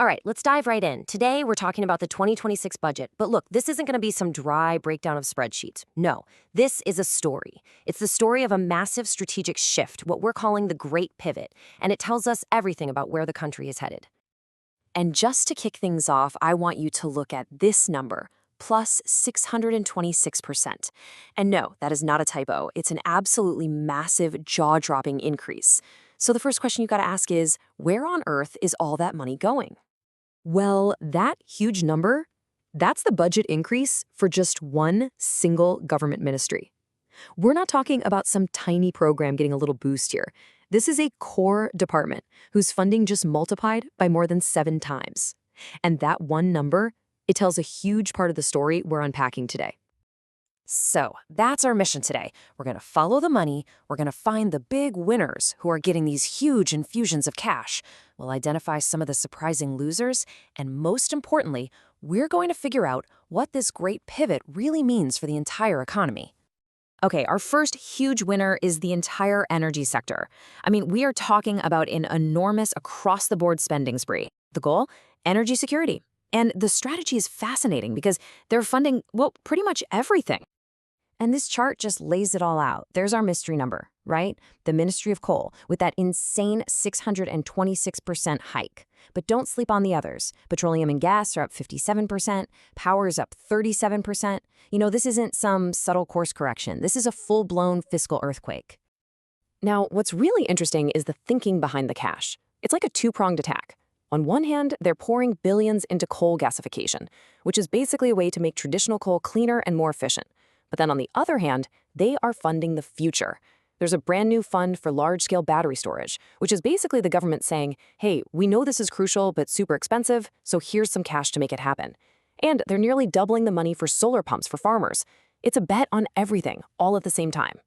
All right, let's dive right in. Today, we're talking about the 2026 budget. But look, this isn't going to be some dry breakdown of spreadsheets. No, this is a story. It's the story of a massive strategic shift, what we're calling the Great Pivot, and it tells us everything about where the country is headed. And just to kick things off, I want you to look at this number, plus 626%. And no, that is not a typo. It's an absolutely massive, jaw-dropping increase. So the first question you got to ask is, where on earth is all that money going? Well, that huge number, that's the budget increase for just one single government ministry. We're not talking about some tiny program getting a little boost here. This is a core department whose funding just multiplied by more than 7 times. And that one number, it tells a huge part of the story we're unpacking today. So that's our mission today. We're going to follow the money. We're going to find the big winners who are getting these huge infusions of cash. We'll identify some of the surprising losers. And most importantly, we're going to figure out what this great pivot really means for the entire economy. Okay, our first huge winner is the entire energy sector. I mean, we are talking about an enormous across-the-board spending spree. The goal? Energy security. And the strategy is fascinating because they're funding, well, pretty much everything. And this chart just lays it all out. There's our mystery number, right? The Ministry of Coal with that insane 626% hike. But don't sleep on the others. Petroleum and gas are up 57%. Power is up 37%. You know, this isn't some subtle course correction. This is a full-blown fiscal earthquake. Now, what's really interesting is the thinking behind the cash. It's like a two-pronged attack. On one hand, they're pouring billions into coal gasification, which is basically a way to make traditional coal cleaner and more efficient. But then on the other hand, they are funding the future. There's a brand new fund for large-scale battery storage, which is basically the government saying, hey, we know this is crucial but super expensive, so here's some cash to make it happen. And they're nearly doubling the money for solar pumps for farmers. It's a bet on everything, all at the same time.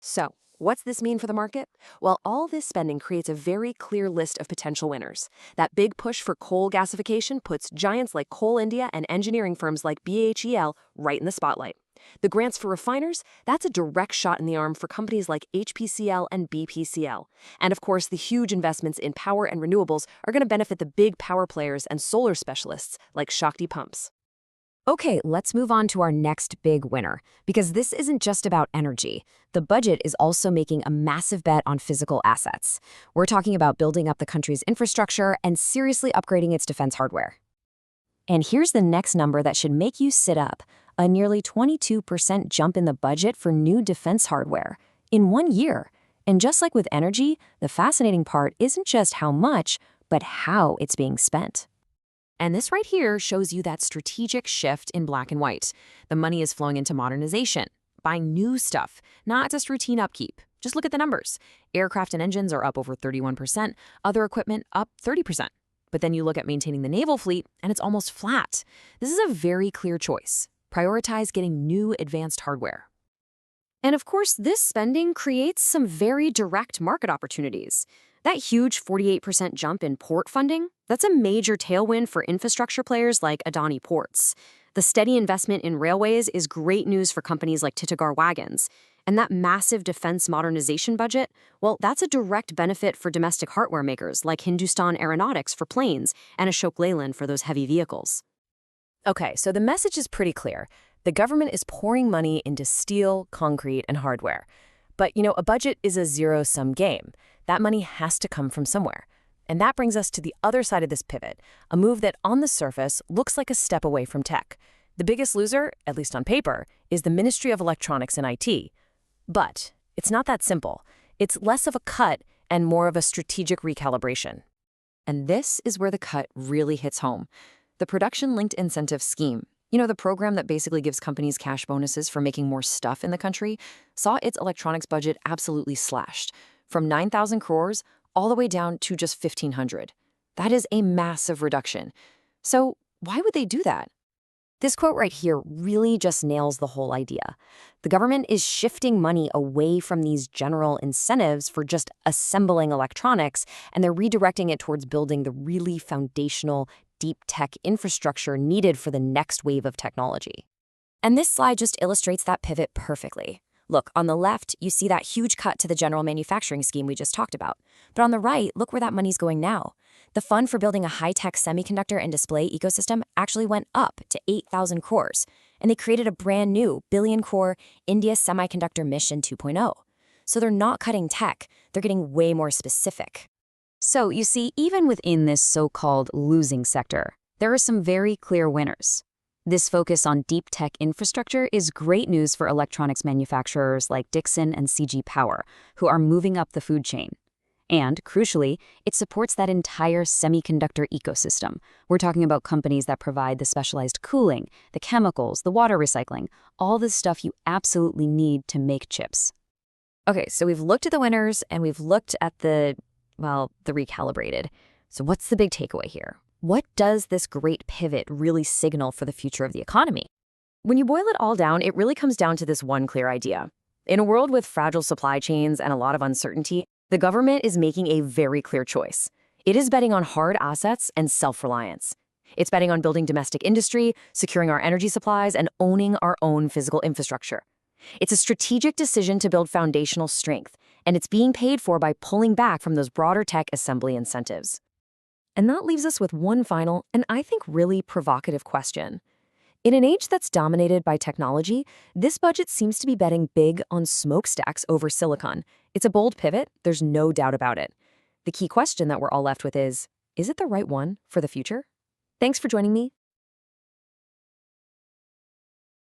So, what's this mean for the market? Well, all this spending creates a very clear list of potential winners. That big push for coal gasification puts giants like Coal India and engineering firms like BHEL right in the spotlight. The grants for refiners, that's a direct shot in the arm for companies like HPCL and BPCL. And of course, the huge investments in power and renewables are going to benefit the big power players and solar specialists like Shakti Pumps. Okay, let's move on to our next big winner, because this isn't just about energy. The budget is also making a massive bet on physical assets. We're talking about building up the country's infrastructure and seriously upgrading its defense hardware. And here's the next number that should make you sit up. A nearly 22% jump in the budget for new defense hardware in 1 year. And just like with energy, the fascinating part isn't just how much, but how it's being spent. And this right here shows you that strategic shift in black and white. The money is flowing into modernization, buying new stuff, not just routine upkeep. Just look at the numbers. Aircraft and engines are up over 31%, other equipment up 30%. But then you look at maintaining the naval fleet, and it's almost flat. This is a very clear choice. Prioritize getting new advanced hardware. And of course, this spending creates some very direct market opportunities. That huge 48% jump in port funding, that's a major tailwind for infrastructure players like Adani Ports. The steady investment in railways is great news for companies like Titagar Wagons. And that massive defense modernization budget, well, that's a direct benefit for domestic hardware makers like Hindustan Aeronautics for planes and Ashok Leyland for those heavy vehicles. Okay, so the message is pretty clear. The government is pouring money into steel, concrete, and hardware. But, a budget is a zero-sum game. That money has to come from somewhere. And that brings us to the other side of this pivot, a move that on the surface looks like a step away from tech. The biggest loser, at least on paper, is the Ministry of Electronics and IT. But it's not that simple. It's less of a cut and more of a strategic recalibration. And this is where the cut really hits home. The Production-Linked Incentive Scheme, the program that basically gives companies cash bonuses for making more stuff in the country, saw its electronics budget absolutely slashed, from 9,000 crores all the way down to just 1,500. That is a massive reduction. So why would they do that? This quote right here really just nails the whole idea. The government is shifting money away from these general incentives for just assembling electronics, and they're redirecting it towards building the really foundational, deep tech infrastructure needed for the next wave of technology. And this slide just illustrates that pivot perfectly. Look, on the left, you see that huge cut to the general manufacturing scheme we just talked about. But on the right, look where that money's going now. The fund for building a high-tech semiconductor and display ecosystem actually went up to 8,000 crores, and they created a brand new billion-core India Semiconductor Mission 2.0. So they're not cutting tech, they're getting way more specific. So you see, even within this so-called losing sector, there are some very clear winners. This focus on deep tech infrastructure is great news for electronics manufacturers like Dixon and CG Power, who are moving up the food chain. And, crucially, it supports that entire semiconductor ecosystem. We're talking about companies that provide the specialized cooling, the chemicals, the water recycling, all the stuff you absolutely need to make chips. Okay, so we've looked at the winners and we've looked at the recalibrated. So what's the big takeaway here? What does this great pivot really signal for the future of the economy? When you boil it all down, it really comes down to this one clear idea. In a world with fragile supply chains and a lot of uncertainty, the government is making a very clear choice. It is betting on hard assets and self-reliance. It's betting on building domestic industry, securing our energy supplies, and owning our own physical infrastructure. It's a strategic decision to build foundational strength, and it's being paid for by pulling back from those broader tech assembly incentives. And that leaves us with one final, and I think really provocative question. In an age that's dominated by technology, this budget seems to be betting big on smokestacks over silicon. It's a bold pivot, there's no doubt about it. The key question that we're all left with is it the right one for the future? Thanks for joining me.